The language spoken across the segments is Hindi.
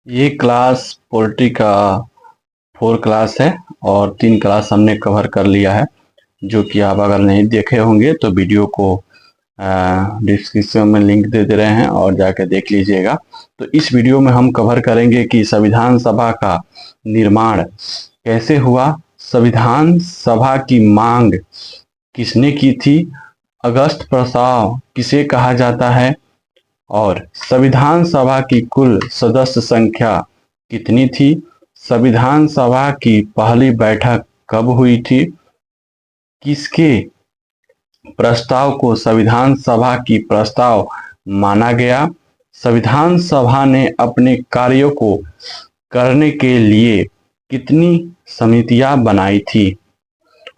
ये क्लास पोल्ट्री का 4 क्लास है और 3 क्लास हमने कवर कर लिया है। जो कि आप अगर नहीं देखे होंगे तो वीडियो को डिस्क्रिप्शन में लिंक दे रहे हैं और जाकर देख लीजिएगा। तो इस वीडियो में हम कवर करेंगे कि संविधान सभा का निर्माण कैसे हुआ, संविधान सभा की मांग किसने की थी, अगस्त प्रस्ताव किसे कहा जाता है और संविधान सभा की कुल सदस्य संख्या कितनी थी, संविधान सभा की पहली बैठक कब हुई थी, किसके प्रस्ताव को संविधान सभा की प्रस्ताव माना गया, संविधान सभा ने अपने कार्यों को करने के लिए कितनी समितियां बनाई थी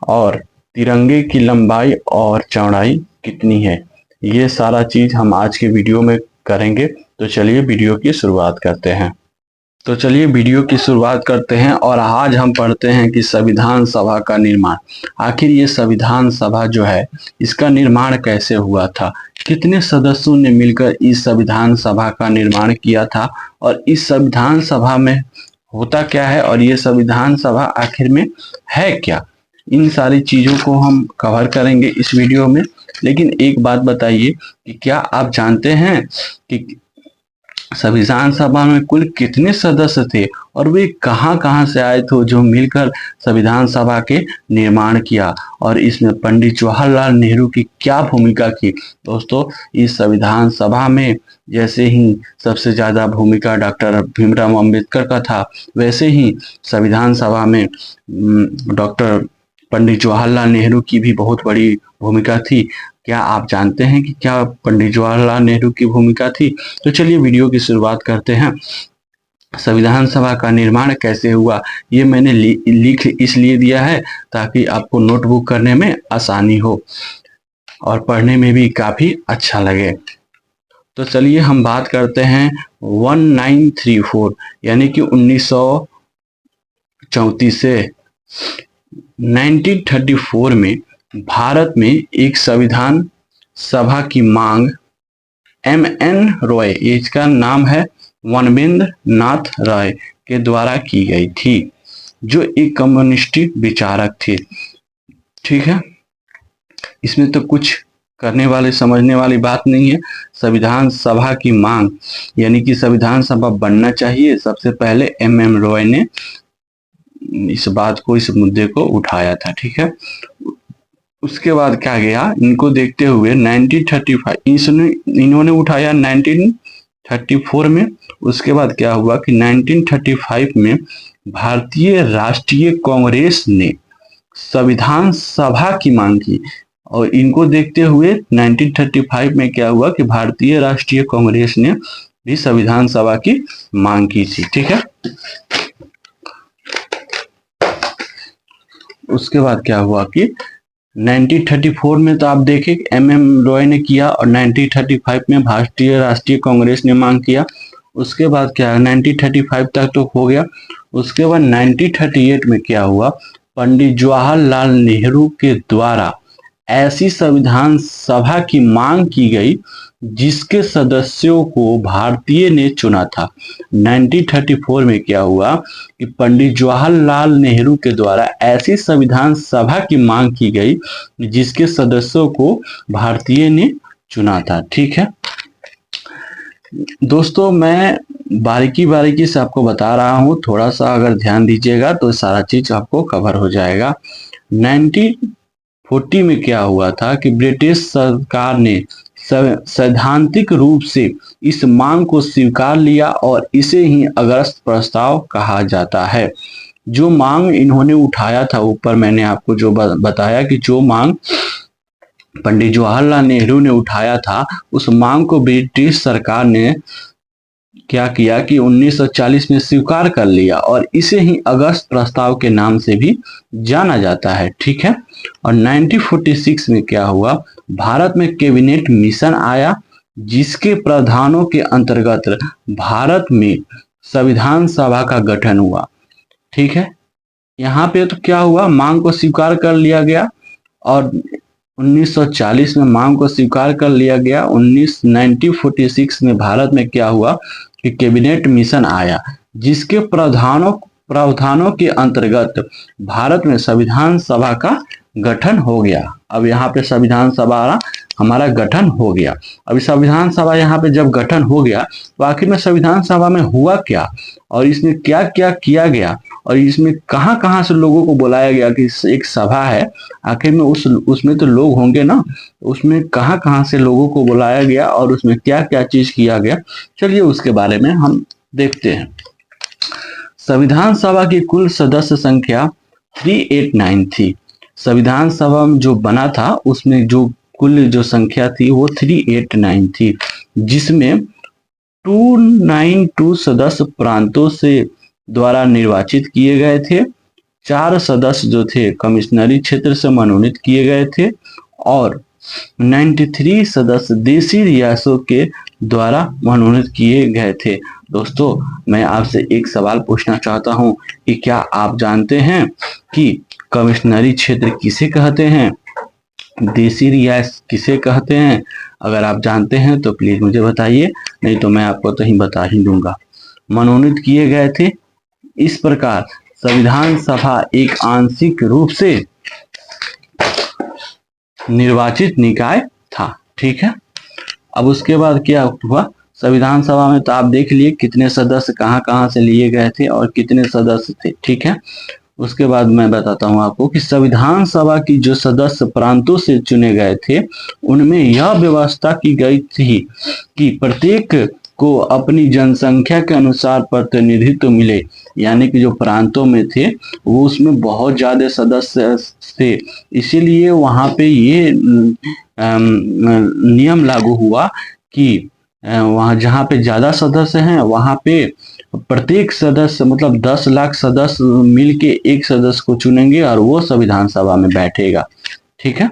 और तिरंगे की लंबाई और चौड़ाई कितनी है। ये सारा चीज हम आज के वीडियो में करेंगे। तो चलिए वीडियो की शुरुआत करते हैं और आज हम पढ़ते हैं कि संविधान सभा का निर्माण, आखिर ये संविधान सभा जो है इसका निर्माण कैसे हुआ था, कितने सदस्यों ने मिलकर इस संविधान सभा का निर्माण किया था और इस संविधान सभा में होता क्या है और ये संविधान सभा आखिर में है क्या। इन सारी चीजों को हम कवर करेंगे इस वीडियो में। लेकिन एक बात बताइए कि क्या आप जानते हैं कि संविधान सभा में कुल कितने सदस्य थे और वे कहां कहां से आए थे जो मिलकर संविधान सभा के निर्माण किया, और इसमें पंडित जवाहरलाल नेहरू की क्या भूमिका की। दोस्तों, इस संविधान सभा में जैसे ही सबसे ज्यादा भूमिका डॉक्टर भीमराव अंबेडकर का था, वैसे ही संविधान सभा में डॉक्टर पंडित जवाहरलाल नेहरू की भी बहुत बड़ी भूमिका थी। क्या आप जानते हैं कि क्या पंडित जवाहरलाल नेहरू की भूमिका थी? तो चलिए वीडियो की शुरुआत करते हैं। संविधान सभा का निर्माण कैसे हुआ, ये मैंने लिख इसलिए दिया है ताकि आपको नोटबुक करने में आसानी हो और पढ़ने में भी काफी अच्छा लगे। तो चलिए हम बात करते हैं 1934 यानी कि 1934 से 1934 में भारत में एक संविधान सभा की मांग M.N. रॉय, इसका नाम है वनवेंद्र नाथ रॉय के द्वारा की गई थी, जो एक कम्युनिस्ट विचारक थे। ठीक है, इसमें तो कुछ करने वाले समझने वाली बात नहीं है। संविधान सभा की मांग यानी कि संविधान सभा बनना चाहिए, सबसे पहले M.M. रॉय ने इस बात को, इस मुद्दे को उठाया था। ठीक है, उसके बाद क्या गया, इनको देखते हुए 1935 इन्होंने उठाया 1934 में। उसके बाद क्या हुआ कि 1935 में भारतीय राष्ट्रीय कांग्रेस ने संविधान सभा की मांग की और इनको देखते हुए 1935 में क्या हुआ कि भारतीय राष्ट्रीय कांग्रेस ने भी संविधान सभा की मांग की थी। ठीक है, उसके बाद क्या हुआ कि 1934 में तो आप देखें M.M. रॉय ने किया और 1935 में भारतीय राष्ट्रीय कांग्रेस ने मांग किया। उसके बाद क्या, 1935 तक तो हो गया। उसके बाद 1938 में क्या हुआ, पंडित जवाहरलाल नेहरू के द्वारा ऐसी संविधान सभा की मांग की गई जिसके सदस्यों को भारतीय ने चुना था। 1934 में क्या हुआ कि पंडित जवाहरलाल नेहरू के द्वारा ऐसी संविधान सभा की मांग की गई जिसके सदस्यों को भारतीय ने चुना था। ठीक है दोस्तों, मैं बारीकी बारीकी से आपको बता रहा हूँ, थोड़ा सा अगर ध्यान दीजिएगा तो सारा चीज आपको कवर हो जाएगा। 1940 में क्या हुआ था कि ब्रिटिश सरकार ने सैद्धांतिक रूप से इस मांग को स्वीकार लिया और इसे ही अगस्त प्रस्ताव कहा जाता है। जो मांग इन्होंने उठाया था, ऊपर मैंने आपको जो बताया कि जो मांग पंडित जवाहरलाल नेहरू ने उठाया था, उस मांग को ब्रिटिश सरकार ने क्या किया कि 1940 में स्वीकार कर लिया और इसे ही अगस्त प्रस्ताव के नाम से भी जाना जाता है। ठीक है, और 1946 में क्या हुआ, भारत में कैबिनेट मिशन आया जिसके प्रावधानों के अंतर्गत भारत में संविधान सभा का गठन हुआ। ठीक है, यहाँ पे तो क्या हुआ, मांग को स्वीकार कर लिया गया और 1940 में मांग को स्वीकार कर लिया गया। 1946 में भारत में क्या हुआ कि कैबिनेट मिशन आया, जिसके प्रावधानों के अंतर्गत भारत में संविधान सभा का गठन हो गया। अब यहाँ पे संविधान सभा हमारा गठन हो गया। अभी संविधान सभा यहाँ पे जब गठन हो गया तो आखिर में संविधान सभा में हुआ क्या, और इसमें क्या क्या किया गया, और इसमें कहाँ कहाँ से लोगों को बुलाया गया कि एक सभा है, आखिर में उसमें तो लोग होंगे ना, उसमें कहाँ कहाँ से लोगों को बुलाया गया और उसमें क्या क्या चीज किया गया, चलिए उसके बारे में हम देखते हैं। संविधान सभा की कुल सदस्य संख्या 389 थी। संविधान सभा में जो बना था उसमें जो कुल जो संख्या थी वो 389 थी, जिसमें 292 सदस्य प्रांतों से द्वारा निर्वाचित किए गए थे, 4 सदस्य जो थे कमिश्नरी क्षेत्र से मनोनीत किए गए थे, और 93 सदस्य देशी रियासतों के द्वारा मनोनीत किए गए थे। दोस्तों, मैं आपसे एक सवाल पूछना चाहता हूं कि क्या आप जानते हैं कि कमिश्नरी क्षेत्र किसे कहते हैं, देशी रियासत किसे कहते हैं? अगर आप जानते हैं तो प्लीज मुझे बताइए, नहीं तो मैं आपको तो ही बता ही दूंगा। मनोनीत किए गए थे। इस प्रकार संविधान सभा एक आंशिक रूप से निर्वाचित निकाय था। ठीक है, अब उसके बाद क्या हुआ, संविधान सभा में तो आप देख लिए कितने सदस्य कहाँ कहाँ से लिए गए थे और कितने सदस्य थे। ठीक है, उसके बाद मैं बताता हूँ आपको कि संविधान सभा की जो सदस्य प्रांतों से चुने गए थे उनमें यह व्यवस्था की गई थी कि प्रत्येक को अपनी जनसंख्या के अनुसार प्रतिनिधित्व मिले, यानी कि जो प्रांतों में थे वो उसमें बहुत ज्यादा सदस्य थे, इसीलिए वहां पे ये नियम लागू हुआ कि वहां जहाँ पे ज्यादा सदस्य हैं वहां पे प्रत्येक सदस्य मतलब 10 लाख सदस्य मिलके एक सदस्य को चुनेंगे और वो संविधान सभा में बैठेगा। ठीक है,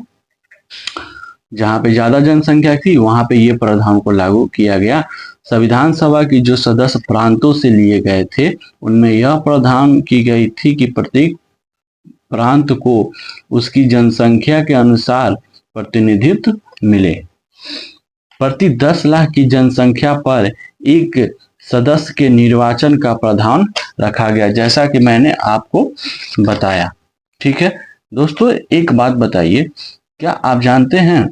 जहाँ पे ज्यादा जनसंख्या थी वहां पे ये प्रावधान को लागू किया गया। संविधान सभा की जो सदस्य प्रांतों से लिए गए थे उनमें यह प्रावधान की गई थी कि प्रत्येक प्रांत को उसकी जनसंख्या के अनुसार प्रतिनिधित्व मिले। प्रति 10 लाख की जनसंख्या पर एक सदस्य के निर्वाचन का प्रावधान रखा गया, जैसा कि मैंने आपको बताया। ठीक है दोस्तों, एक बात बताइए, क्या आप जानते हैं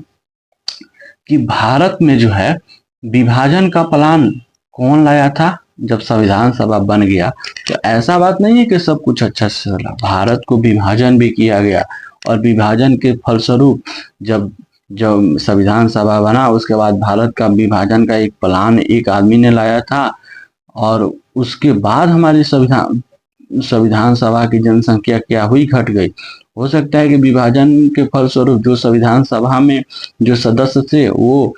कि भारत में जो है विभाजन का प्लान कौन लाया था? जब संविधान सभा बन गया तो ऐसा बात नहीं है कि सब कुछ अच्छा से चला, भारत को विभाजन भी किया गया, और विभाजन के फलस्वरूप जब संविधान सभा बना उसके बाद भारत का विभाजन का एक प्लान एक आदमी ने लाया था, और उसके बाद हमारी संविधान सभा की जनसंख्या क्या हुई, घट गई। हो सकता है कि विभाजन के फलस्वरूप जो संविधान सभा में जो सदस्य थे वो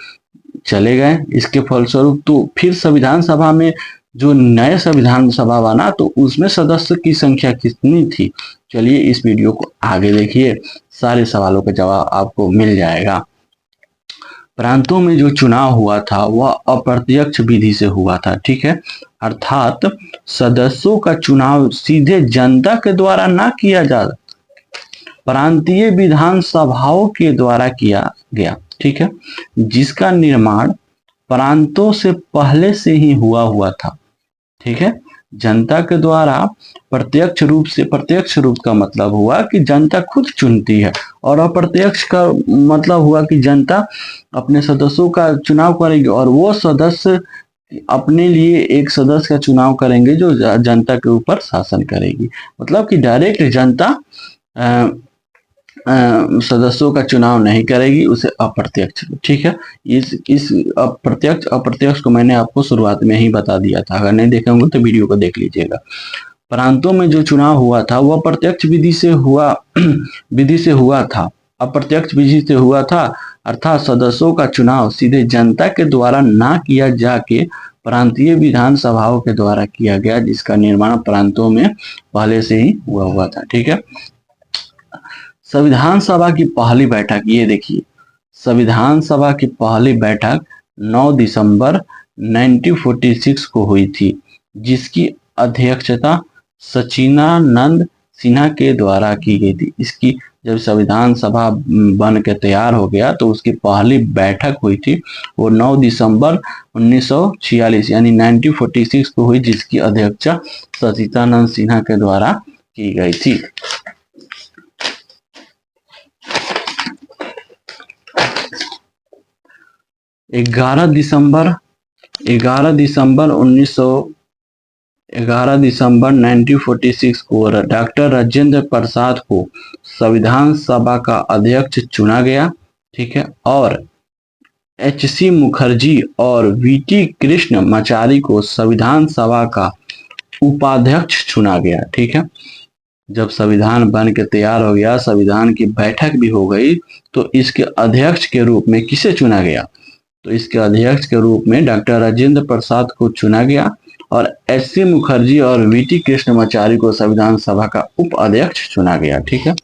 चले गए, इसके फलस्वरूप तो फिर संविधान सभा में जो नए संविधान सभा बना तो उसमें सदस्य की संख्या कितनी थी? चलिए इस वीडियो को आगे देखिए, सारे सवालों का जवाब आपको मिल जाएगा। प्रांतों में जो चुनाव हुआ था वह अप्रत्यक्ष विधि से हुआ था। ठीक है, अर्थात सदस्यों का चुनाव सीधे जनता के द्वारा ना किया जा, प्रांतीय विधान सभाओं के द्वारा किया गया। ठीक है, जिसका निर्माण प्रांतों से पहले से ही हुआ था। ठीक है, जनता के द्वारा प्रत्यक्ष रूप का मतलब हुआ कि जनता खुद चुनती है, और अप्रत्यक्ष का मतलब हुआ कि जनता अपने सदस्यों का चुनाव करेगी और वो सदस्य अपने लिए एक सदस्य का चुनाव करेंगे जो जनता के ऊपर शासन करेगी। मतलब कि डायरेक्ट जनता सदस्यों का चुनाव नहीं करेगी, उसे अप्रत्यक्ष। ठीक है, इस अप्रत्यक्ष को मैंने आपको शुरुआत में ही बता दिया था, अगर नहीं देखे होंगे तो वीडियो को देख लीजिएगा। प्रांतों में जो चुनाव हुआ था वह प्रत्यक्ष विधि से हुआ था, अप्रत्यक्ष विधि से हुआ था, अर्थात सदस्यों का चुनाव सीधे जनता के द्वारा ना किया जाके प्रांतीय विधान सभाओं के द्वारा किया गया, जिसका निर्माण प्रांतों में पहले से ही हुआ था। ठीक है, संविधान सभा की पहली बैठक, ये देखिए, संविधान सभा की पहली बैठक 9 दिसंबर 1946 को हुई थी, जिसकी अध्यक्षता सच्चिदानंद सिन्हा के द्वारा की गई थी। इसकी जब संविधान सभा बन के तैयार हो गया तो उसकी पहली बैठक हुई थी, वो 9 दिसंबर 1946 यानी 1946 को हुई, जिसकी अध्यक्षता सचिदानंद सिन्हा के द्वारा की गई थी। 11 दिसंबर 1946 को डॉक्टर राजेंद्र प्रसाद को संविधान सभा का अध्यक्ष चुना गया, ठीक है, और एच.सी. मुखर्जी और वी.टी. कृष्णमाचारी को संविधान सभा का उपाध्यक्ष चुना गया, ठीक है। जब संविधान बन के तैयार हो गया, संविधान की बैठक भी हो गई, तो इसके अध्यक्ष के रूप में किसे चुना गया? तो इसके अध्यक्ष के रूप में डॉक्टर राजेंद्र प्रसाद को चुना गया और एच.सी. मुखर्जी और वी.टी. कृष्णमाचारी को संविधान सभा का उप अध्यक्ष चुना गया, ठीक है।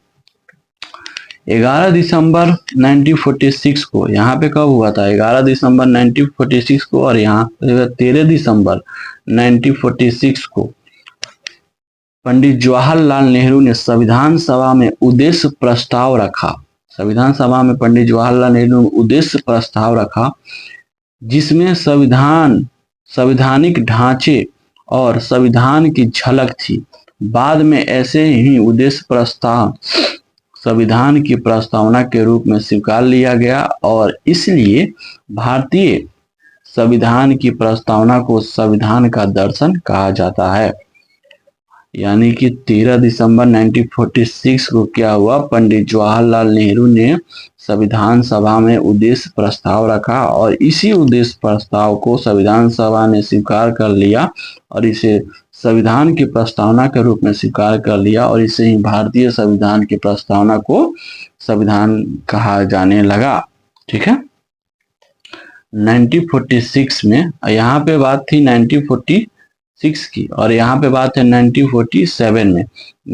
11 दिसंबर 1946 को, यहाँ पे कब हुआ था? 11 दिसंबर 1946 को, और यहाँ 13 दिसंबर 1946 को पंडित जवाहरलाल नेहरू ने संविधान सभा में उद्देश्य प्रस्ताव रखा। संविधान सभा में पंडित जवाहरलाल नेहरू ने उद्देश्य प्रस्ताव रखा, जिसमें संवैधानिक ढांचे और संविधान की झलक थी। बाद में ऐसे ही उद्देश्य प्रस्ताव संविधान की प्रस्तावना के रूप में स्वीकार लिया गया और इसलिए भारतीय संविधान की प्रस्तावना को संविधान का दर्शन कहा जाता है। यानी कि 13 दिसंबर 1946 को क्या हुआ? पंडित जवाहरलाल नेहरू ने संविधान सभा में उद्देश्य प्रस्ताव रखा और इसी उद्देश्य प्रस्ताव को संविधान सभा ने स्वीकार कर लिया और इसे संविधान की प्रस्तावना के रूप में स्वीकार कर लिया और इसे ही भारतीय संविधान की प्रस्तावना को संविधान कहा जाने लगा, ठीक है। 1946 में, यहाँ पे बात थी 1946 की और यहाँ पे बात है 1947 में।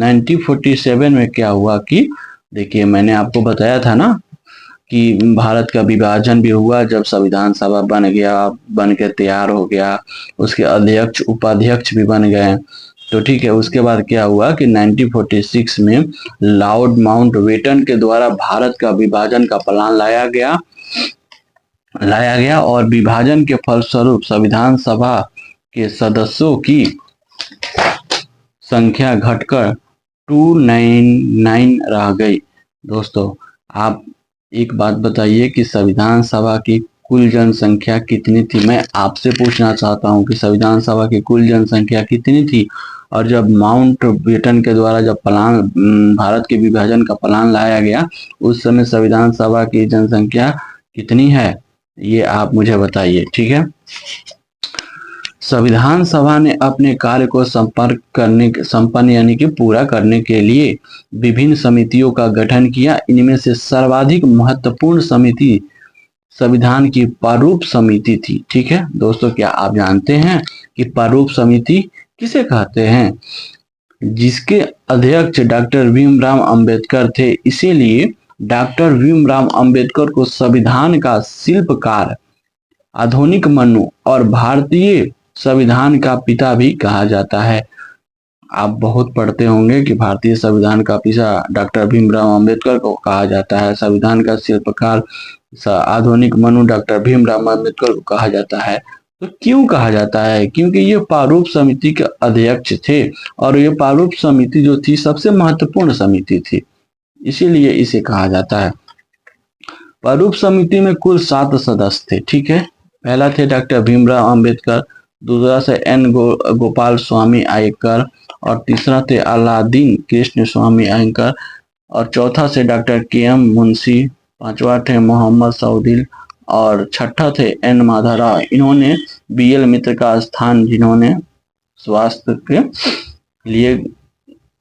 1947 में क्या हुआ कि देखिए, मैंने आपको बताया था ना कि भारत का विभाजन भी हुआ जब संविधान सभा बन गया, बन के तैयार हो गया, उसके अध्यक्ष उपाध्यक्ष भी बन गए, तो ठीक है। उसके बाद क्या हुआ कि 1946 में लॉर्ड माउंटबेटन के द्वारा भारत का विभाजन का प्लान लाया गया और विभाजन के फलस्वरूप संविधान सभा के सदस्यों की संख्या घटकर 299 रह गई। दोस्तों, आप एक बात बताइए कि संविधान सभा की कुल जनसंख्या कितनी थी? मैं आपसे पूछना चाहता हूं कि संविधान सभा की कुल जनसंख्या कितनी थी? और जब माउंटबेटन के द्वारा जब प्लान भारत के विभाजन का प्लान लाया गया, उस समय संविधान सभा की जनसंख्या कितनी है? ये आप मुझे बताइए, ठीक है। संविधान सभा ने अपने कार्य को संपन्न यानी कि पूरा करने के लिए विभिन्न समितियों का गठन किया। इनमें से सर्वाधिक महत्वपूर्ण समिति संविधान की प्रारूप समिति थी, ठीक है। दोस्तों, क्या आप जानते हैं कि प्रारूप समिति किसे कहते हैं? जिसके अध्यक्ष डॉक्टर भीमराव अंबेडकर थे। इसीलिए डॉक्टर भीमराव अंबेडकर को संविधान का शिल्पकार, आधुनिक मनु और भारतीय संविधान का पिता भी कहा जाता है। आप बहुत पढ़ते होंगे कि भारतीय संविधान का पिता डॉक्टर भीमराव अंबेडकर को कहा जाता है, संविधान का शिल्पकार, आधुनिक मनु डॉक्टर भीमराव अंबेडकर को कहा जाता है। तो क्यों कहा जाता है? क्योंकि ये प्रारूप समिति के अध्यक्ष थे और ये प्रारूप समिति जो थी सबसे महत्वपूर्ण समिति थी, इसीलिए इसे कहा जाता है। प्रारूप समिति में कुल 7 सदस्य थे, ठीक है। पहला थे डॉक्टर भीमराव अंबेडकर, दूसरा से एन गोपाल स्वामी आयकर और तीसरा थे अलादीन कृष्ण स्वामी आयकर और चौथा से डॉक्टर के.एम. मुंशी, पांचवा थे मोहम्मद सऊदी और छठा थे एन माधवराव। इन्होंने बी.एल. मित्र का स्थान, जिन्होंने स्वास्थ्य के लिए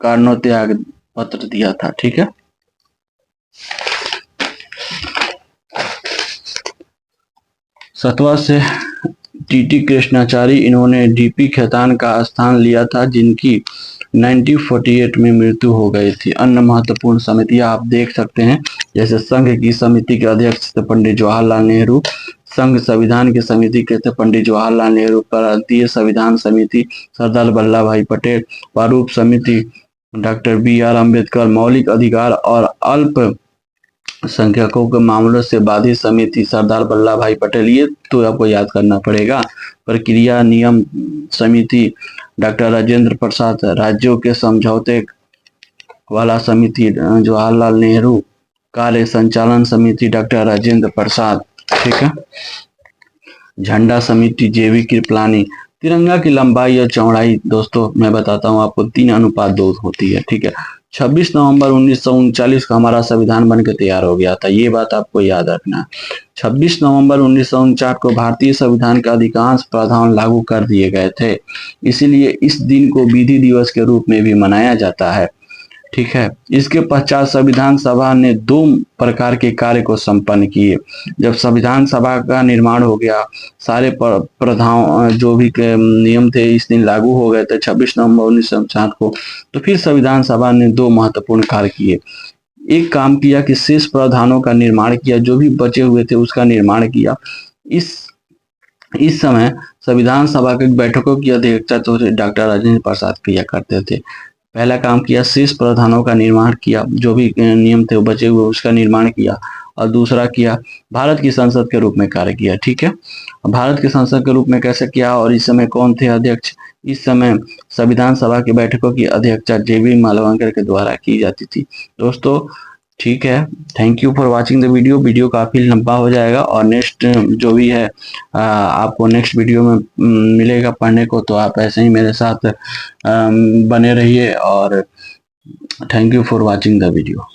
कारणों पत्र दिया था, ठीक है। सतवा से टी.टी. कृष्णाचारी, इन्होंने डी.पी. खेतान का स्थान लिया था, जिनकी 1948 में मृत्यु हो गई थी। अन्य महत्वपूर्ण समितियां आप देख सकते हैं, जैसे संघ की समिति के अध्यक्ष थे पंडित जवाहरलाल नेहरू, संघ संविधान की समिति के थे पंडित जवाहरलाल नेहरू, प्रांतीय संविधान समिति सरदार वल्लभ भाई पटेल, प्रारूप समिति डॉक्टर B.R. अम्बेडकर, मौलिक अधिकार और अल्पसंख्यकों के मामलों से बाधित समिति, सरदार वल्लभ भाई पटेल, ये तो आपको याद करना पड़ेगा। प्रक्रिया नियम समिति, डॉक्टर राजेंद्र प्रसाद, राज्यों के समझौते वाला समिति, जवाहरलाल नेहरू, कार्य संचालन समिति, डॉक्टर राजेंद्र प्रसाद, ठीक है। झंडा समिति, जेवी कृपलानी। तिरंगा की लंबाई और चौड़ाई दोस्तों मैं बताता हूँ आपको 3:2 होती है, ठीक है। 26 नवंबर 1939 का हमारा संविधान बनकर तैयार हो गया था, ये बात आपको याद रखना है। 26 नवंबर 1949 को भारतीय संविधान के अधिकांश प्रावधान लागू कर दिए गए थे, इसीलिए इस दिन को विधि दिवस के रूप में भी मनाया जाता है, ठीक है। इसके पश्चात संविधान सभा ने 2 प्रकार के कार्य को संपन्न किए। जब संविधान सभा का निर्माण हो गया, सारे प्रावधान जो भी नियम थे इस दिन लागू हो गए थे 26 नवंबर 1960 को, तो फिर संविधान सभा ने 2 महत्वपूर्ण कार्य किए। एक काम किया कि शेष प्रावधानों का निर्माण किया, जो भी बचे हुए थे उसका निर्माण किया। इस समय संविधान सभा की बैठकों की अध्यक्षता तो डॉक्टर राजेंद्र प्रसाद किया करते थे। पहला काम किया, शेष प्रावधानों का निर्माण किया, जो भी नियम थे बचे हुए उसका निर्माण किया, और दूसरा किया भारत की संसद के रूप में कार्य किया, ठीक है। भारत के संसद के रूप में कैसे किया, और इस समय कौन थे अध्यक्ष? इस समय संविधान सभा की बैठकों की अध्यक्षता JB मालवंकर के द्वारा की जाती थी दोस्तों, ठीक है। Thank you for watching the video काफ़ी लंबा हो जाएगा, और नेक्स्ट जो भी है आपको नेक्स्ट वीडियो में मिलेगा पढ़ने को, तो आप ऐसे ही मेरे साथ बने रहिए, और thank you for watching the video.